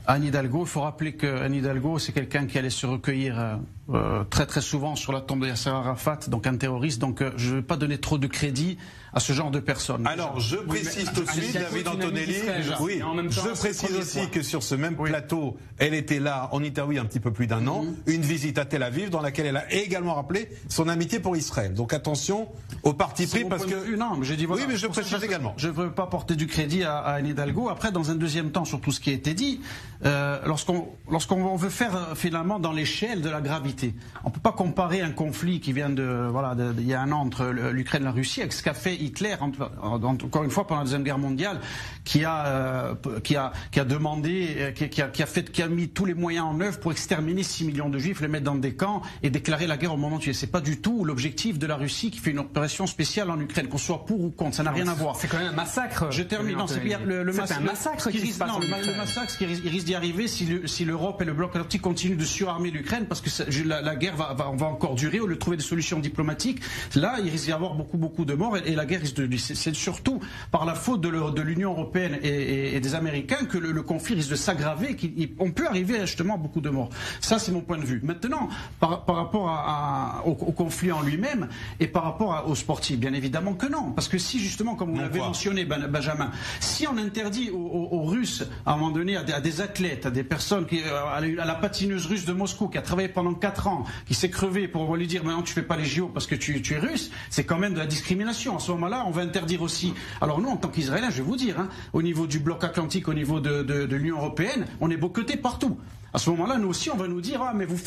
Anne Hidalgo, il faut rappeler qu'Anne Hidalgo, c'est quelqu'un qui allait se recueillir très très souvent sur la tombe de Yasser Arafat, donc un terroriste. Donc je ne vais pas donner trop de crédit à ce genre de personnes. Alors je précise tout de suite, David Antonelli, oui, je précise aussi que sur ce même plateau, elle était là en interview il y a un petit peu plus d'un an, une visite à Tel Aviv dans laquelle elle a également rappelé son amitié pour Israël. Donc attention au parti pris parce que... Non, mais j'ai dit voilà. Oui, mais je précise également. Je ne veux pas porter du crédit à Anne Hidalgo. Après, dans un deuxième temps, sur tout ce qui a été dit, lorsqu'on veut faire finalement dans l'échelle de la gravité, on ne peut pas comparer un conflit qui vient il y a un an entre l'Ukraine et la Russie avec ce qu'a fait Hitler, encore une fois, pendant la Deuxième Guerre mondiale, qui a demandé, qui a mis tous les moyens en œuvre pour exterminer 6 millions de Juifs, les mettre dans des camps et déclarer la guerre au moment où c'est pas du tout l'objectif de la Russie qui fait une opération spéciale en Ukraine, qu'on soit pour ou contre, ça n'a rien à voir. C'est quand même un massacre. Je termine. Non, c'est un massacre qui risque. Non, le massacre, il risque d'y arriver si l'Europe et le bloc atlantique continuent de surarmer l'Ukraine, parce que la guerre va encore durer. Au lieu de trouver des solutions diplomatiques, là, il risque d'y avoir beaucoup de morts et la guerre risque de. C'est surtout par la faute de l'Union européenne et des Américains que le conflit risque de s'aggraver. On peut arriver justement à beaucoup de morts. Ça, c'est mon point de vue. Maintenant, par rapport au conflit en lui-même et par rapport aux sportifs, bien évidemment que non. Parce que si justement, comme vous l'avez mentionné, Benjamin, si on interdit aux Russes, à un moment donné, à des athlètes, à des personnes, à la patineuse russe de Moscou qui a travaillé pendant 4 ans, qui s'est crevée pour lui dire maintenant tu fais pas les JO parce que tu es russe, c'est quand même de la discrimination. À ce moment-là, on va interdire aussi. Alors nous, en tant qu'Israéliens, je vais vous dire, au niveau du bloc atlantique, au niveau de l'Union européenne, on est boycottés partout. À ce moment-là, nous aussi, on va nous dire mais vous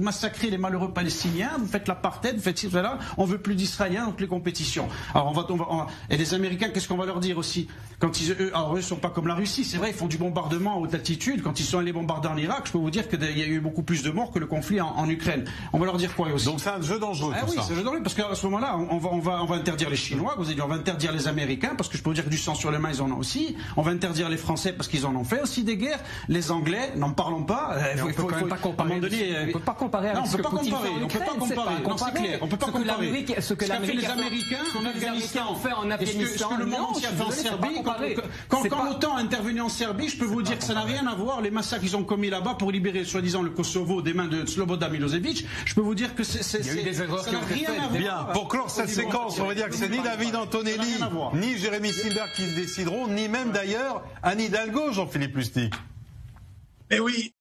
massacrez les malheureux Palestiniens, vous faites l'apartheid, vous faites ci, cela, on veut plus d'Israéliens dans toutes les compétitions. Alors et les Américains, qu'est-ce qu'on va leur dire aussi quand eux sont pas comme la Russie, c'est vrai, ils font du bombardement à haute altitude. Quand ils sont allés bombarder en Irak, je peux vous dire qu'il y a eu beaucoup plus de morts que le conflit en Ukraine. On va leur dire quoi aussi? Donc c'est un jeu dangereux. Oui, c'est un jeu dangereux parce qu'à ce moment-là, on va interdire les Chinois. Vous avez dit, on va interdire les Américains parce que je peux vous dire que du sang sur les mains, ils en ont aussi. On va interdire les Français parce qu'ils en ont fait aussi des guerres. Les Anglais, n'en parlons pas. On ne peut pas comparer avec ce que Poutine fait en Ukraine. On peut pas comparer. Ce que les Américains en Afghanistan ont fait en Afghanistan. Ce que le monde entier a fait en Serbie. Quand l'OTAN a intervenu en Serbie, je peux vous dire que ça n'a rien à voir. Les massacres qu'ils ont commis là-bas pour libérer soi-disant le Kosovo des mains de Slobodan Milosevic, je peux vous dire que ça n'a rien à voir. Bien, pour clore cette séquence, on va dire que c'est ni David Antonelli, ni Jérémy Silberg qui se décideront, ni même d'ailleurs Anne Hidalgo, Jean-Philippe Lustig. Mais oui.